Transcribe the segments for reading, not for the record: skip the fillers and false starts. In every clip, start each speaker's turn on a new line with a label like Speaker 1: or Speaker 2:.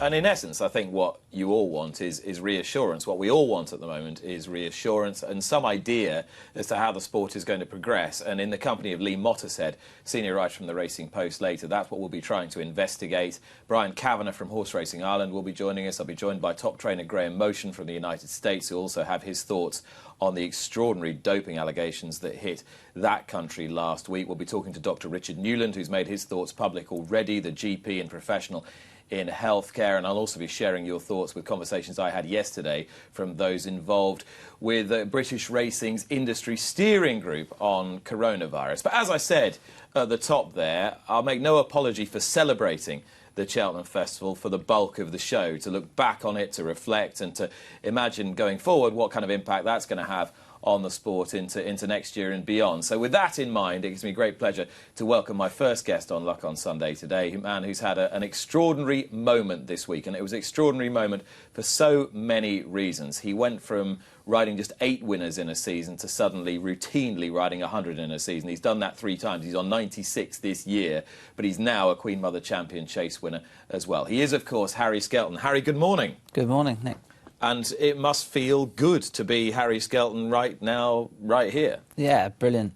Speaker 1: And in essence, I think what you all want is reassurance. What we all want at the moment is reassurance and some idea as to how the sport is going to progress. And in the company of Lee Mottershead, senior writer from the Racing Post later, that's what we'll be trying to investigate. Brian Kavanagh from Horse Racing Ireland will be joining us. I'll be joined by top trainer Graham Motion from the United States, who also have his thoughts on the extraordinary doping allegations that hit that country last week. We'll be talking to Dr. Richard Newland, who's made his thoughts public already, the GP and professional in healthcare, and I'll also be sharing your thoughts with conversations I had yesterday from those involved with British Racing's industry steering group on coronavirus. But as I said at the top there, I'll make no apology for celebrating the Cheltenham Festival for the bulk of the show, to look back on it, to reflect and to imagine going forward what kind of impact that's going to have on the sport into next year and beyond. So with that in mind, it gives me great pleasure to welcome my first guest on Luck on Sunday today, a man who's had an extraordinary moment this week, and it was an extraordinary moment for so many reasons. He went from riding just 8 winners in a season to suddenly routinely riding 100 in a season. He's done that 3 times. He's on 96 this year, but he's now a Queen Mother Champion Chase winner as well. He is, of course, Harry Skelton. Harry, good morning.
Speaker 2: Good morning, Nick.
Speaker 1: And it must feel good to be Harry Skelton right now, right here.
Speaker 2: Yeah, brilliant.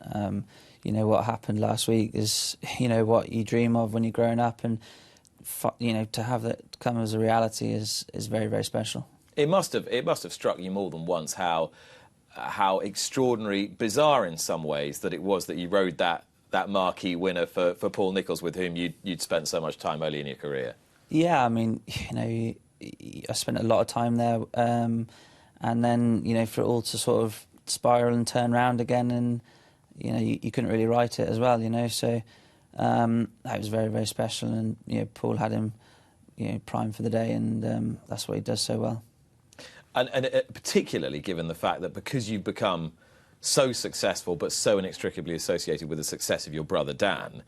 Speaker 2: You know, what happened last week is, you know, what you dream of when you're growing up, and, you know, to have that come as a reality is very, very special. It must
Speaker 1: have struck you more than once how extraordinary, bizarre in some ways, that it was that you rode that marquee winner for Paul Nicholls, with whom you'd spent so much time early in your career. Yeah,
Speaker 2: I mean, you know, I spent a lot of time there, and then, you know, for it all to sort of spiral and turn round again, and, you know, you couldn't really write it as well, you know, so that was very, very special, and, you know, Paul had him, you know, primed for the day, and that's what he does so well.
Speaker 1: And particularly given the fact that because you've become so successful but so inextricably associated with the success of your brother Dan,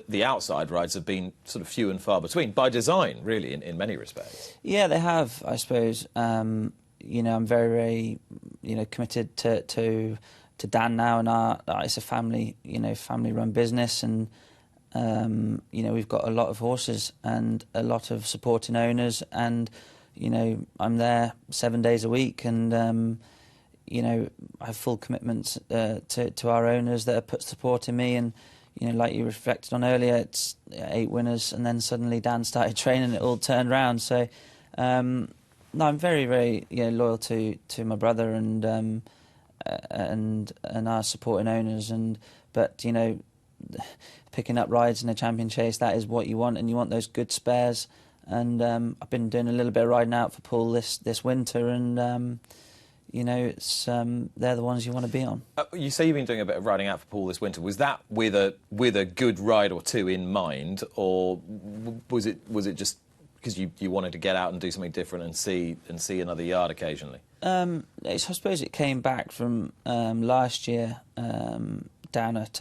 Speaker 1: the outside rides have been sort of few and far between, by design, really, in many respects.
Speaker 2: Yeah, they have, I suppose. You know, I'm very, very, you know, committed to Dan now, and it's a family, you know, family-run business, and you know, we've got a lot of horses and a lot of supporting owners, and, you know, I'm there 7 days a week, and you know, I have full commitments to our owners that have put support in me, and, you know, like you reflected on earlier, it's 8 winners, and then suddenly Dan started training, it all turned round. So, no, I'm very, very, you know, loyal to my brother and our supporting owners, but, you know, picking up rides in a champion chase, that is what you want, and you want those good spares. And I've been doing a little bit of riding out for Paul this winter, and you know, it's they're the ones you want to be on.
Speaker 1: You say you've been doing a bit of riding out for Paul this winter. Was that with a good ride or two in mind, or was it just because you wanted to get out and do something different and see another yard occasionally?
Speaker 2: I suppose it came back from last year down at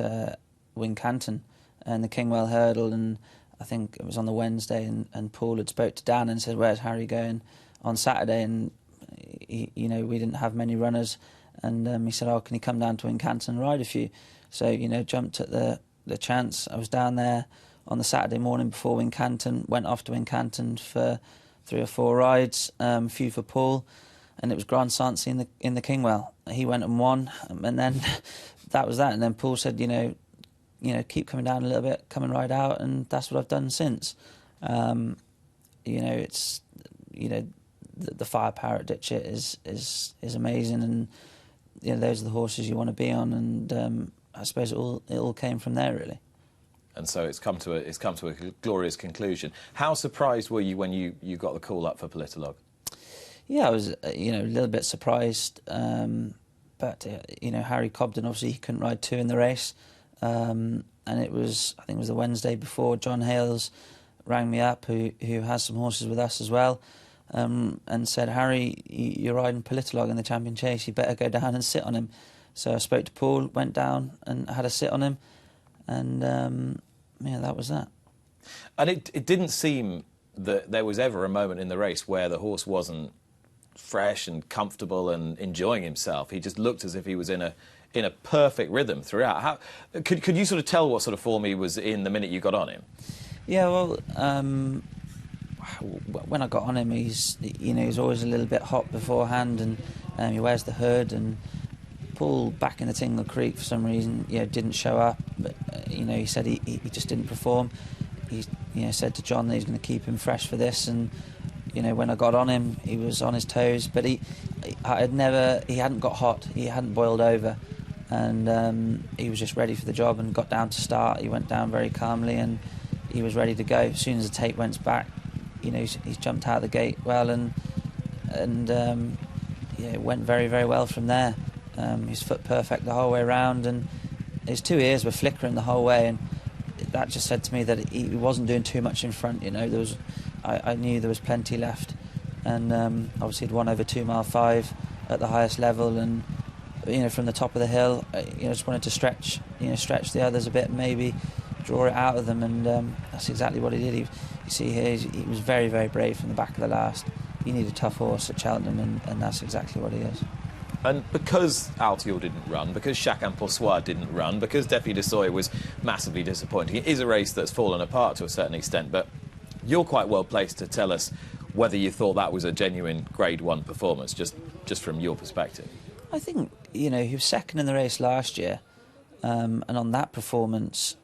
Speaker 2: Wincanton and the Kingwell Hurdle, and I think it was on the Wednesday, and Paul had spoke to Dan and said, "Where's Harry going on Saturday?" And you know, we didn't have many runners, and he said, "Oh, can you come down to Wincanton and ride a few?" So, you know, jumped at the chance. I was down there on the Saturday morning before Wincanton, went off to Wincanton for 3 or 4 rides, a few for Paul, and it was Grand Sancy in the Kingwell. He went and won, and then that was that. And then Paul said, you know, keep coming down a little bit, come and ride out, and that's what I've done since. You know, it's, you know, the firepower at Ditchit is amazing, and, you know, those are the horses you want to be on, and I suppose it all came from there, really.
Speaker 1: And so it's come to a glorious conclusion. How surprised were you when you got the call up for Politologue?
Speaker 2: Yeah, I was, you know, a little bit surprised, but you know, Harry Cobden, obviously he couldn't ride 2 in the race, and it was, I think it was the Wednesday before, John Hales rang me up, who has some horses with us as well, and said, "Harry, you're riding Politologue in the Champion Chase, you better go down and sit on him." So I spoke to Paul, went down and had a sit on him, and yeah, that was that.
Speaker 1: And it didn't seem that there was ever a moment in the race where the horse wasn't fresh and comfortable and enjoying himself. He just looked as if he was in a perfect rhythm throughout. How could you sort of tell what sort of form he was in the minute you got on him?
Speaker 2: Yeah, well, when I got on him, he's always a little bit hot beforehand, and he wears the hood. And Paul, back in the Tingle Creek, for some reason, didn't show up. But he said he just didn't perform. He said to John that he's going to keep him fresh for this. And when I got on him, he was on his toes. But he hadn't got hot. He hadn't boiled over, and he was just ready for the job. And got down to start. He went down very calmly, and he was ready to go. As soon as the tape went back, he's jumped out of the gate well, and it went very, very well from there. His foot perfect the whole way around, and his two ears were flickering the whole way, and that just said to me that he wasn't doing too much in front. I knew there was plenty left, and obviously he'd won over 2 mile 5 at the highest level, and from the top of the hill, just wanted to stretch the others a bit, maybe draw it out of them, and that's exactly what he did. You see here, he was very, very brave from the back of the last. You need a tough horse at Cheltenham, and that's exactly what he is.
Speaker 1: And because Altior didn't run, because Chacun Pour Soi didn't run, because Defi de Soy was massively disappointing, it is a race that's fallen apart to a certain extent, but you're quite well placed to tell us whether you thought that was a genuine Grade 1 performance, just from your perspective.
Speaker 2: I think, he was second in the race last year, and on that performance,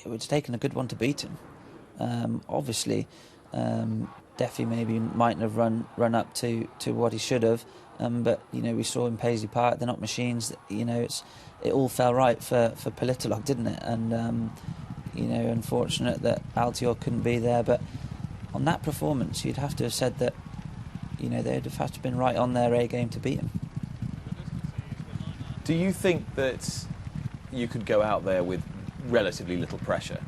Speaker 2: it would have taken a good one to beat him. Obviously, Defi maybe mightn't have run up to what he should have, but we saw in Paisley Park, they're not machines. It all fell right for Politologue, didn't it? And unfortunate that Altior couldn't be there, but on that performance, you'd have to have said that they'd have had to have been right on their A game to beat him.
Speaker 1: Do you think that you could go out there with relatively little pressure?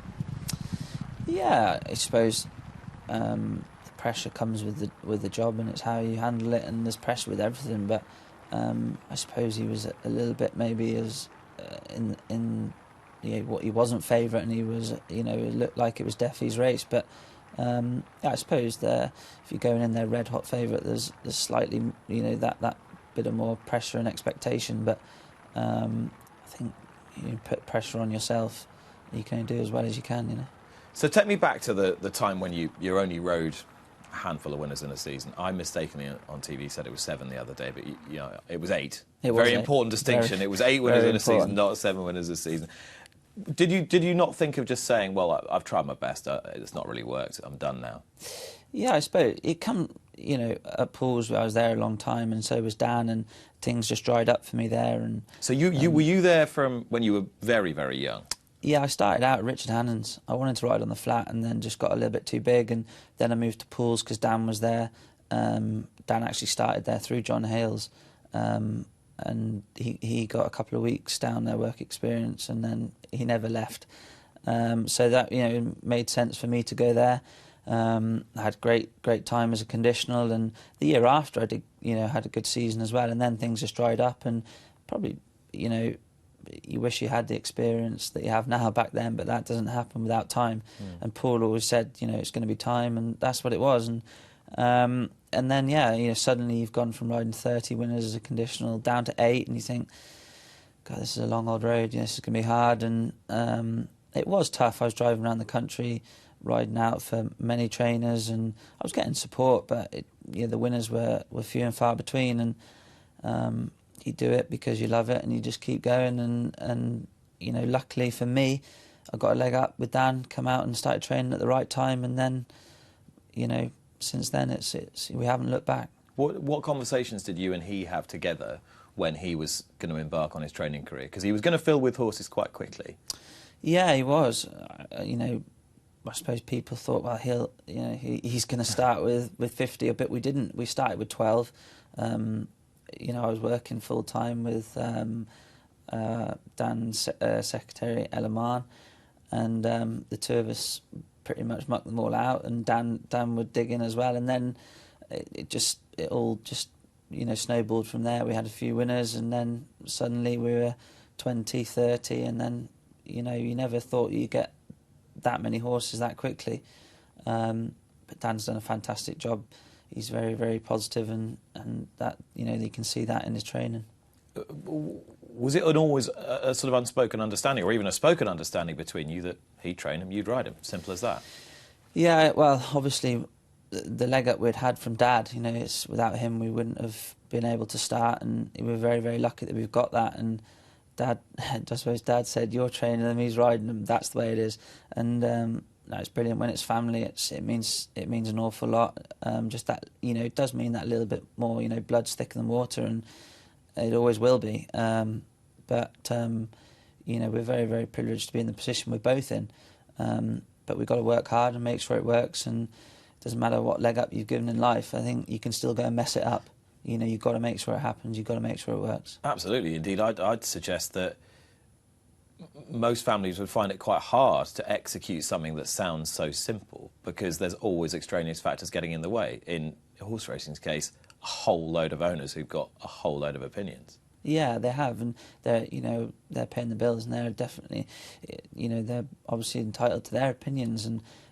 Speaker 2: Yeah, I suppose the pressure comes with the job, and it's how you handle it. And there's pressure with everything, but I suppose he was a little bit maybe as what he wasn't favourite, and he was it looked like it was Defi's race. But I suppose if you're going in there red hot favourite, there's slightly that bit of more pressure and expectation. But I think you put pressure on yourself, you can do as well as you can.
Speaker 1: So take me back to the time when you only rode a handful of winners in a season. I mistakenly on TV said it was 7 the other day, but it was 8. Very important distinction. It was 8 winners in a season, not 7 winners a season. Did you not think of just saying, well, I've tried my best, it's not really worked, I'm done now?
Speaker 2: Yeah, I suppose it come at Paul's. I was there a long time, and so was Dan, and things just dried up for me there. And
Speaker 1: so were you there from when you were very, very young?
Speaker 2: Yeah, I started out at Richard Hannon's. I wanted to ride on the flat, and then just got a little bit too big, and then I moved to Paul's because Dan was there. Dan actually started there through John Hales, and he got a couple of weeks down there work experience, and then he never left. So that made sense for me to go there. I had great time as a conditional, and the year after I did had a good season as well, and then things just dried up, and probably you wish you had the experience that you have now back then, but that doesn't happen without time. And Paul always said it's going to be time, and that's what it was. And then suddenly you've gone from riding 30 winners as a conditional down to 8, and you think, God, this is a long old road. This is going to be hard. And it was tough. I was driving around the country, riding out for many trainers, and I was getting support, but the winners were few and far between. And you do it because you love it, and you just keep going. And luckily for me, I got a leg up with Dan, come out and started training at the right time, and then since then it's we haven't looked back.
Speaker 1: What conversations did you and he have together when he was going to embark on his training career? Because he was going to fill with horses quite quickly. Yeah,
Speaker 2: he was. I suppose people thought, well, he's going to start with 50, but we didn't. We started with 12. I was working full time with Dan's secretary, Ella Mann, and the two of us pretty much mucked them all out, and Dan would dig in as well, and then it all just snowballed from there. We had a few winners, and then suddenly we were 20, 30, and then you never thought you'd get that many horses that quickly. But Dan's done a fantastic job. He's very, very positive, and that you can see that in his training.
Speaker 1: Was it always a sort of unspoken understanding, or even a spoken understanding between you that he'd train him, you'd ride him? Simple as that.
Speaker 2: Yeah, well, obviously, the leg up we'd had from Dad. You know, it's without him we wouldn't have been able to start, and we're very, very lucky that we've got that. And Dad, I suppose Dad said, "You're training them, he's riding them. That's the way it is." And no, it's brilliant when it's family. It means an awful lot. Just that, you know, it does mean that little bit more. You know, blood's thicker than water, and it always will be. You know, we're very, very privileged to be in the position we're both in. But we've got to work hard and make sure it works. And it doesn't matter what leg up you've given in life. I think you can still go and mess it up. You know, you've got to make sure it happens. You've got to make sure it works.
Speaker 1: Absolutely, indeed. I'd suggest that most families would find it quite hard to execute something that sounds so simple, because there's always extraneous factors getting in the way. In horse racing's case, a whole load of owners who've got a whole load of opinions.
Speaker 2: Yeah, they have, and they're paying the bills, and they're definitely, they're obviously entitled to their opinions.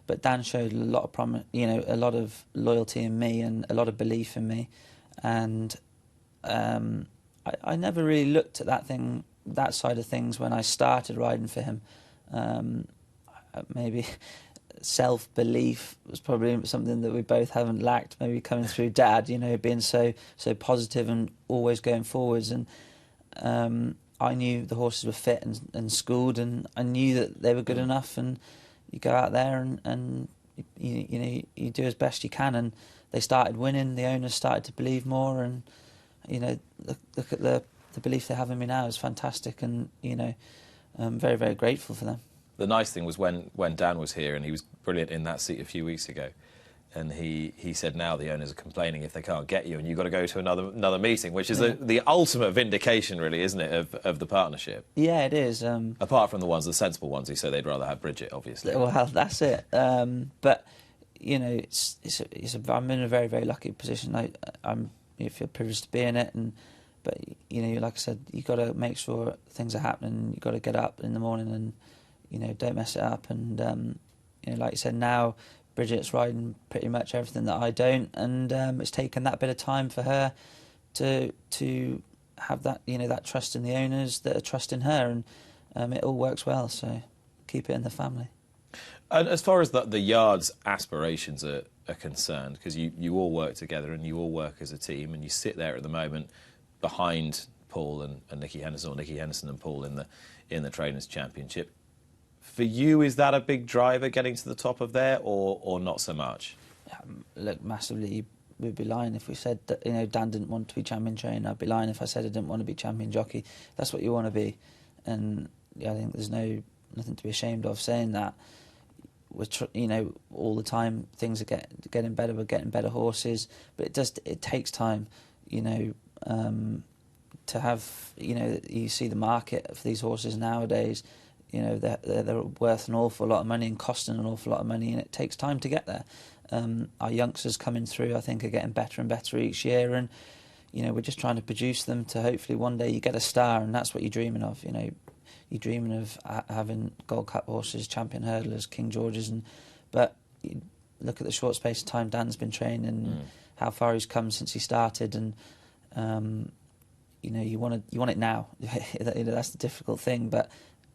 Speaker 2: But Dan showed a lot of a lot of loyalty in me and a lot of belief in me, and I never really looked at that side of things when I started riding for him. Maybe self-belief was probably something that we both haven't lacked, maybe coming through Dad, being so positive and always going forwards. And I knew the horses were fit and schooled, and I knew that they were good enough. And you go out there and you do as best you can. And they started winning, the owners started to believe more, and look at the belief they have in me now is fantastic, and I'm very, very grateful for them.
Speaker 1: The nice thing was when Dan was here, and he was brilliant in that seat a few weeks ago, and he said now the owners are complaining if they can't get you, and you've got to go to another meeting, which is the ultimate vindication, really, isn't it, of the partnership?
Speaker 2: Yeah, it is.
Speaker 1: Apart from the sensible ones who say they'd rather have Bridget, obviously.
Speaker 2: Well, that's it. But I'm in a very, very lucky position. I feel privileged to be in it, but like I said, you got to make sure things are happening. You got to get up in the morning and don't mess it up. And like you said, now Bridget's riding pretty much everything that I don't, and it's taken that bit of time for her to have that that trust in the owners, that are trusting her, and it all works well. So keep it in the family.
Speaker 1: And as far as the yard's aspirations are concerned, because you all work together and you all work as a team, and you sit there at the moment behind Paul and Nicky Henderson, or Nicky Henderson and Paul in the Trainers' Championship. For you, is that a big driver getting to the top of there, or not so much?
Speaker 2: Look, massively. We'd be lying if we said that Dan didn't want to be champion trainer. I'd be lying if I said I didn't want to be champion jockey. That's what you want to be, and I think there's nothing to be ashamed of saying that. We're all the time things are getting better. We're getting better horses, but it takes time. To have you see the market for these horses nowadays. They're worth an awful lot of money and costing an awful lot of money, and it takes time to get there. Our youngsters coming through, I think, are getting better and better each year, and we're just trying to produce them to hopefully one day you get a star, and that's what you're dreaming of. You're dreaming of having Gold Cup horses, champion hurdlers, King Georges, but you look at the short space of time Dan's been training, and how far he's come since he started, and you want it now. That's the difficult thing, but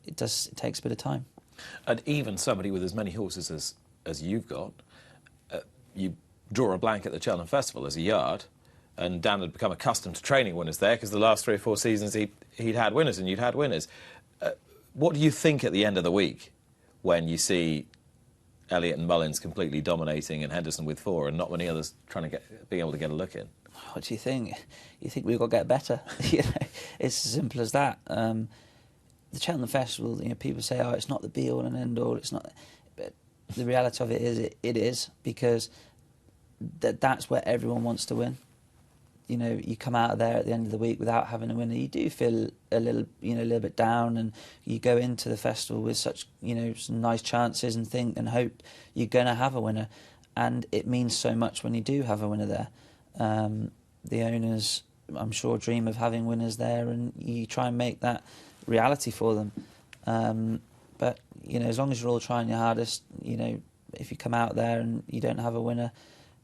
Speaker 2: it takes a bit of time.
Speaker 1: And even somebody with as many horses as you've got, you draw a blank at the Cheltenham Festival as a yard, and Dan had become accustomed to training winners there, because the last 3 or 4 seasons he'd had winners and you'd had winners. What do you think at the end of the week when you see Elliott and Mullins completely dominating and Henderson with 4 and not many others being able to get a look in?
Speaker 2: What do you think? You think we've got to get better? It's as simple as that. The Cheltenham Festival, people say, "Oh, it's not the be all and end all." It's not, but the reality of it is, it is, because that's where everyone wants to win. You come out of there at the end of the week without having a winner, you do feel a little bit down, and you go into the festival with such, some nice chances and think and hope you're going to have a winner, and it means so much when you do have a winner there. The owners, I'm sure, dream of having winners there, and you try and make that reality for them. But as long as you're all trying your hardest, if you come out there and you don't have a winner,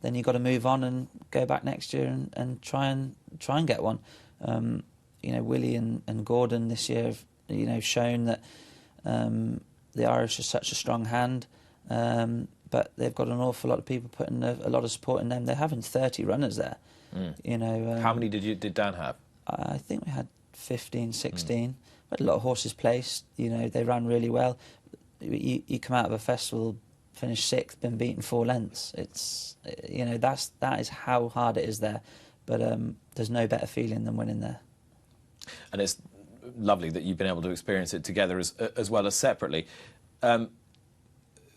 Speaker 2: then you've got to move on and go back next year and try and get one. Willie and Gordon this year have shown that the Irish are such a strong hand. but they've got an awful lot of people putting a lot of support in them. They're having 30 runners there. You know.
Speaker 1: How many did Dan have?
Speaker 2: I think we had 15, 16. We had a lot of horses placed. You know, they ran really well. You come out of a festival, finish 6th, been beaten 4 lengths. It's, you know, that is how hard it is there. But there's no better feeling than winning there.
Speaker 1: And it's lovely that you've been able to experience it together as well as separately.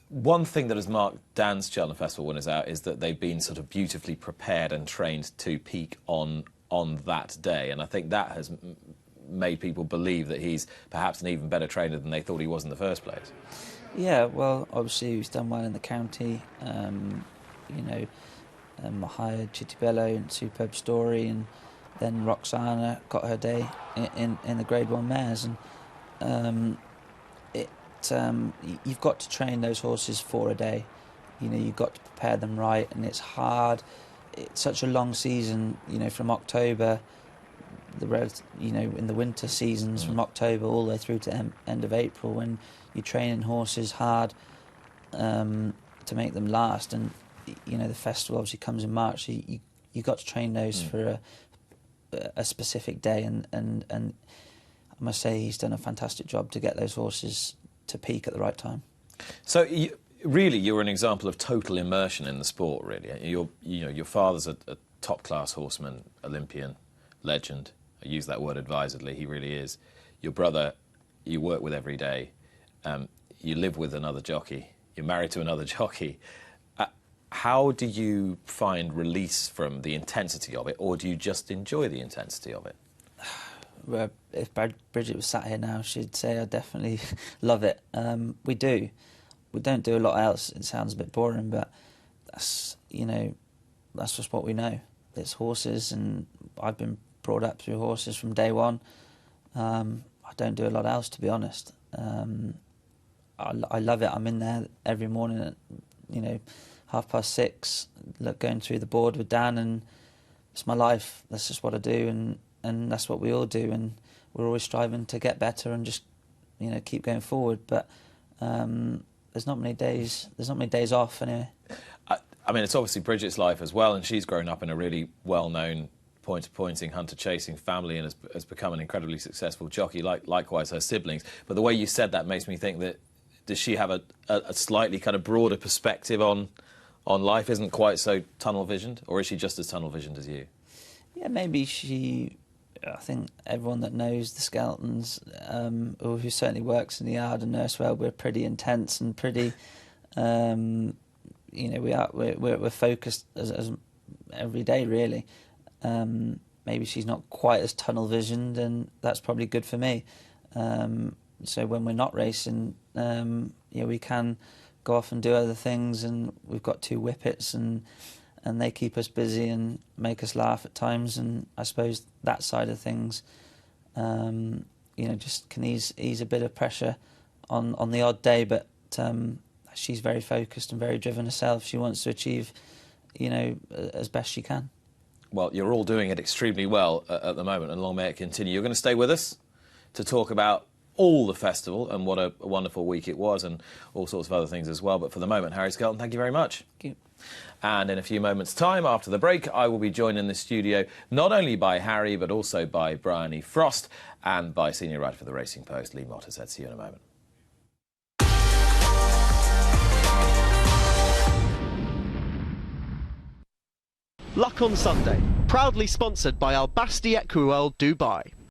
Speaker 1: One thing that has marked Dan's Cheltenham Festival winners out is that they've been sort of beautifully prepared and trained to peak on that day, and I think that has made people believe that he's perhaps an even better trainer than they thought he was in the first place.
Speaker 2: Yeah, well, obviously he's done well in the county. You know, I hired Chittibello and Superb Story, and then Roxana got her day in the Grade 1 mares, and you've got to train those horses for a day. You know, you've got to prepare them right, and it's hard. It's such a long season, you know, from October, you know, in the winter seasons, from October all the way through to end of April, when you're training horses hard to make them last. And, you know, the festival obviously comes in March, so you've got to train those for a specific day, and I must say he's done a fantastic job to get those horses to peak at the right time.
Speaker 1: So really, you're an example of total immersion in the sport. Really, your father's a top-class horseman, Olympian, legend. I use that word advisedly. He really is. Your brother, you work with every day. You live with another jockey. You're married to another jockey. How do you find release from the intensity of it, or do you just enjoy the intensity of it?
Speaker 2: Well, if Bridget was sat here now, she'd say I definitely love it. We do. We don't do a lot else. It sounds a bit boring, but that's, you know, that's just what we know. It's horses, and I've been brought up through horses from day one. I don't do a lot else, to be honest. I love it. I'm in there every morning at, you know, 6:30, going through the board with Dan, and it's my life. That's just what I do, and that's what we all do, and we're always striving to get better and just, you know, keep going forward. But there's not many days off anyway.
Speaker 1: I mean, it's obviously Bridget's life as well, and she's grown up in a really well-known pointer-pointing, hunter-chasing family, and has become an incredibly successful jockey, likewise her siblings. But the way you said that makes me think that, does she have a slightly kind of broader perspective on life, isn't quite so tunnel-visioned, or is she just as tunnel-visioned as you? Yeah,
Speaker 2: maybe she... I think everyone that knows the Skeltons, or who certainly works in the yard and Nursewell, we're pretty intense and pretty, you know, we're focused as every day, really. Maybe she's not quite as tunnel visioned, and that's probably good for me. So when we're not racing, yeah, we can go off and do other things, and we've got 2 whippets, and they keep us busy and make us laugh at times, and I suppose that side of things, you know, just can ease a bit of pressure on the odd day, but she's very focused and very driven herself. She wants to achieve, you know, as best she can.
Speaker 1: Well, you're all doing it extremely well at the moment, and long may it continue. You're going to stay with us to talk about all the festival and what a wonderful week it was, and all sorts of other things as well. But for the moment, Harry Skelton, thank you very much.
Speaker 2: Thank you.
Speaker 1: And in a few moments' time, after the break, I will be joined in the studio not only by Harry, but also by Bryony Frost and by senior writer for the Racing Post, Lee Mottershead. See you in a moment.
Speaker 3: Luck on Sunday, proudly sponsored by Al Basti Equiworld Dubai.